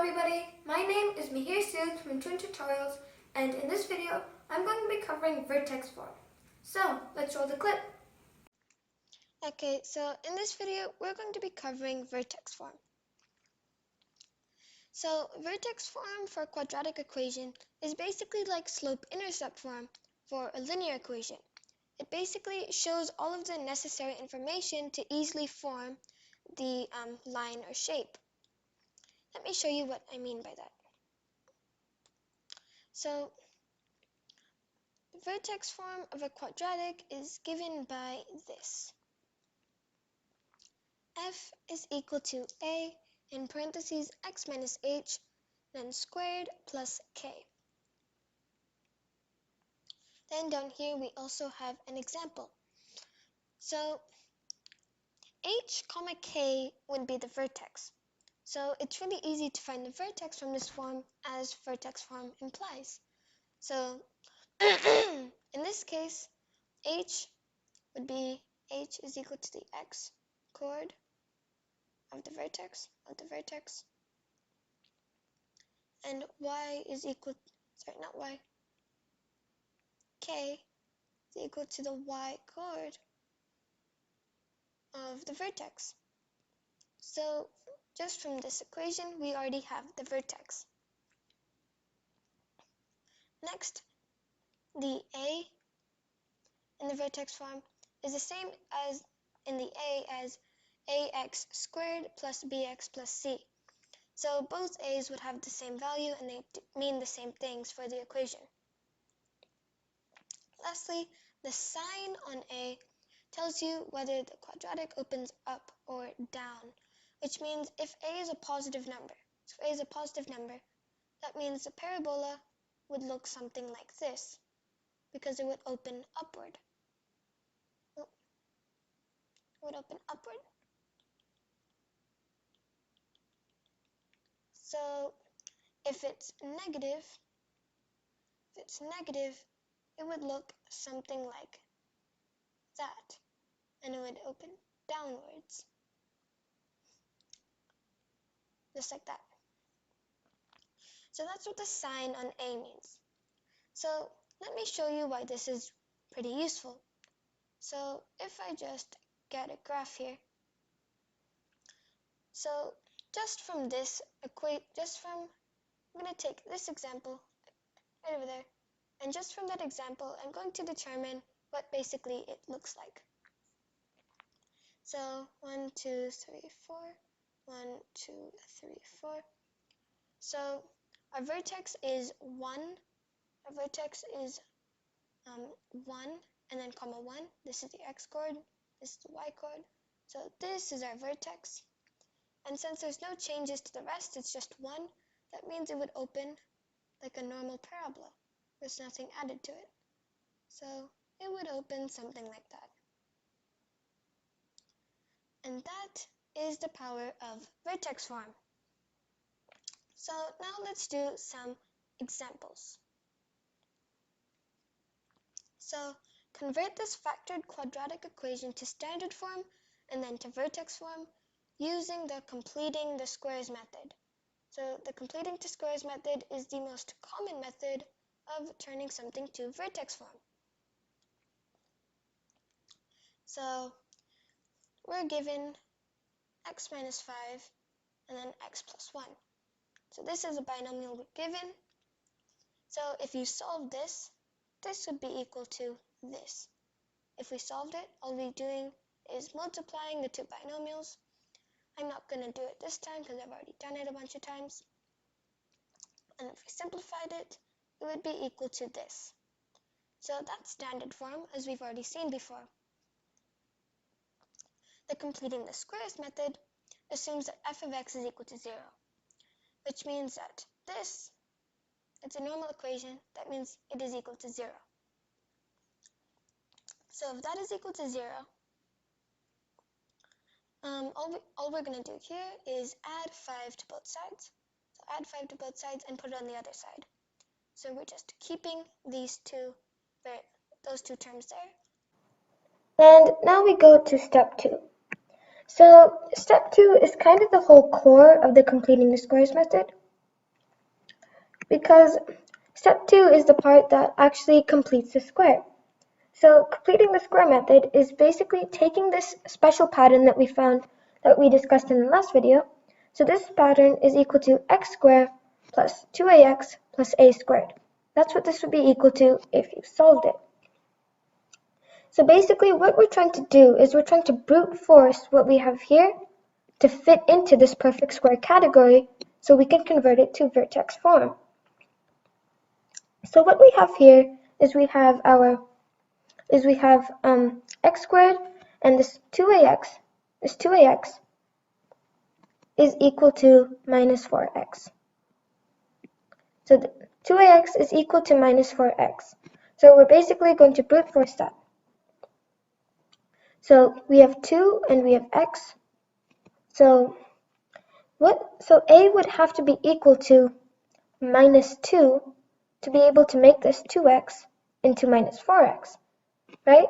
everybody, my name is Mihir from Twin Tutorials, and in this video I'm going to be covering Vertex Form. So let's roll the clip. Okay, so in this video we're going to be covering vertex form. So vertex form for a quadratic equation is basically like slope-intercept form for a linear equation. It basically shows all of the necessary information to easily form the line or shape. Let me show you what I mean by that. So the vertex form of a quadratic is given by this. F is equal to a in parentheses x minus h, then squared plus k. Then down here we also have an example. So h comma k would be the vertex. So it's really easy to find the vertex from this form, as vertex form implies. So in this case, h is equal to the x chord of the vertex, and y is equal, k is equal to the y chord of the vertex. So just from this equation, we already have the vertex. Next, the a in the vertex form is the same as in the a as ax squared plus bx plus c. So both a's would have the same value and they mean the same things for the equation. Lastly, the sign on a tells you whether the quadratic opens up or down, which means if a is a positive number, that means the parabola would look something like this, because it would open upward. So if it's negative, it would look something like that, and it would open downwards, just like that. So that's what the sign on A means. So let me show you why this is pretty useful. So if I just get a graph here, so I'm going to take this example right over there, and just from that example, I'm going to determine what basically it looks like. So 1, 2, 3, 4, 1, 2, 3, 4. So our vertex is 1. Our vertex is 1 and then comma 1. This is the x chord. This is the y chord. So this is our vertex. And since there's no changes to the rest, it's just 1, that means it would open like a normal parabola. There's nothing added to it. So it would open something like that. And that is the power of vertex form. So now let's do some examples. So convert this factored quadratic equation to standard form and then to vertex form using the completing the squares method. So the completing to squares method is the most common method of turning something to vertex form. So we're given x minus 5 and then x plus 1. So this is a binomial we're given. So if you solve this, this would be equal to this. If we solved it, all we're doing is multiplying the two binomials. I'm not going to do it this time because I've already done it a bunch of times. And if we simplified it, it would be equal to this. So that's standard form, as we've already seen before. The completing the squares method assumes that f of x is equal to 0, which means that it's a normal equation. That means it is equal to 0. So if that is equal to 0, all we're going to do here is add 5 to both sides. So add 5 to both sides and put it on the other side. So we're just keeping those two terms there. And now we go to step 2. So step 2 is kind of the whole core of the completing the squares method. because step 2 is the part that actually completes the square. So completing the square method is basically taking this special pattern that we discussed in the last video. So this pattern is equal to x squared plus 2ax plus a squared. That's what this would be equal to if you solved it. So basically what we're trying to do is we're trying to brute force what we have here to fit into this perfect square category so we can convert it to vertex form. So what we have here is we have x squared, and this 2ax is equal to minus 4x. So 2ax is equal to minus 4x. So we're basically going to brute force that. So we have 2 and we have x. So a would have to be equal to minus 2 to be able to make this 2x into minus 4x, right?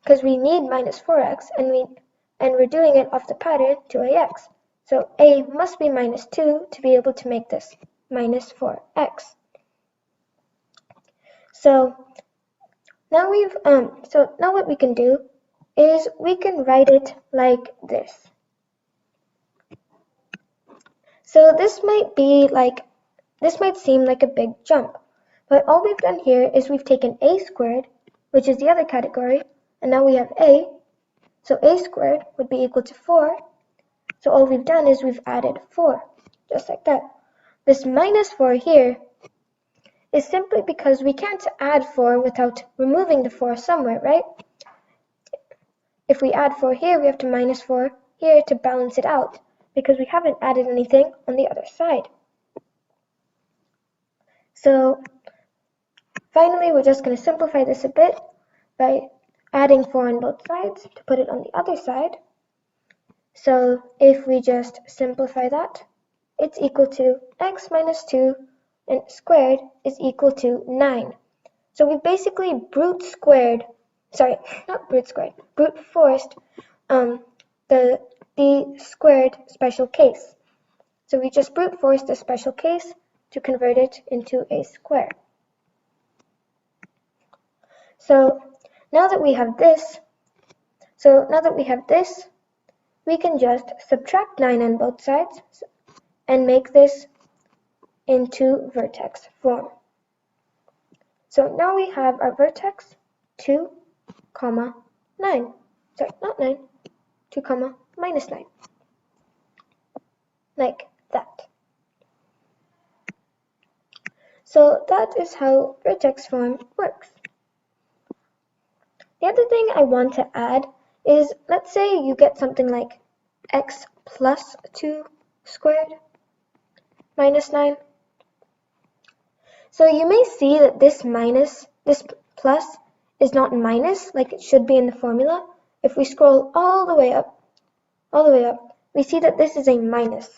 Because we need minus 4x and we're doing it off the pattern 2ax. So a must be minus 2 to be able to make this minus 4x. So now what we can do is we can write it like this. So this might seem like a big jump, but all we've done here is we've taken a squared, which is the other category, and now we have a. So a squared would be equal to 4. So all we've done is we've added 4, just like that. This minus 4 here is simply because we can't add 4 without removing the 4 somewhere, right? If we add 4 here, we have to minus 4 here to balance it out, because we haven't added anything on the other side. So finally, we're just going to simplify this a bit by adding 4 on both sides to put it on the other side. So if we just simplify that, it's equal to x minus 2 and squared is equal to 9. So we basically brute forced the squared special case. So we just brute forced the special case to convert it into a square. So now that we have this, we can just subtract 9 on both sides and make this into vertex form. So now we have our vertex 2, 9. Sorry, not 9. 2, minus 9. Like that. So that is how vertex form works. The other thing I want to add is, let's say you get something like x plus 2 squared minus 9. So you may see that this plus is not minus like it should be in the formula. If we scroll all the way up, we see that this is a minus.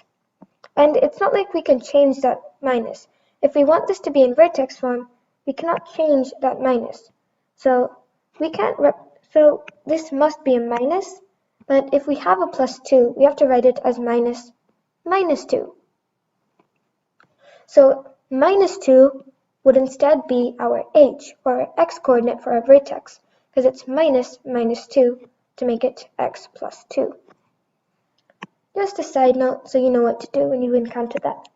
And it's not like we can change that minus. If we want this to be in vertex form, we cannot change that minus. So this must be a minus, but if we have a plus 2, we have to write it as minus 2. So minus 2 would instead be our h, or our x-coordinate for our vertex, because it's minus 2 to make it x plus 2. Just a side note so you know what to do when you encounter that.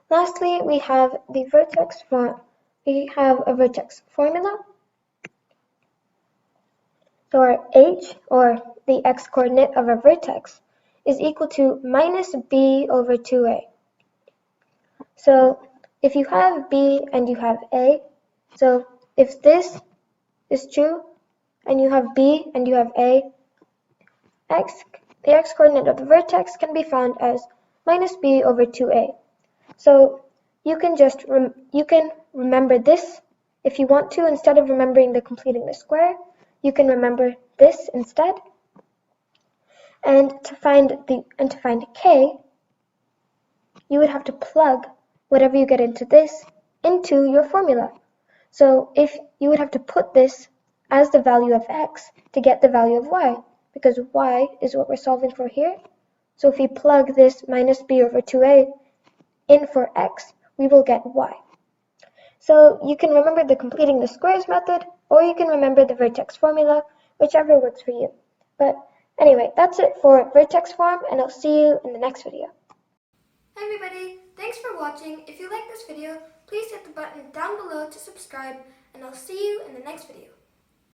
Lastly, we have the vertex form. We have a vertex formula. So our h, or the x-coordinate of our vertex, is equal to minus b over 2a. So if you have b and you have a, so if this is true and you have b and you have a, the x-coordinate of the vertex can be found as minus b over 2a. So you can remember this if you want to. Instead of remembering the completing the square, you can remember this instead. And to find k, you would have to plug whatever you get into this into your formula. So if you would have to put this as the value of x to get the value of y, because y is what we're solving for here. So if we plug this minus b over 2a in for x, we will get y. So you can remember the completing the squares method, or you can remember the vertex formula, whichever works for you. But anyway, that's it for vertex form, and I'll see you in the next video. Hey everybody, thanks for watching. If you like this video, please hit the button down below to subscribe, and I'll see you in the next video.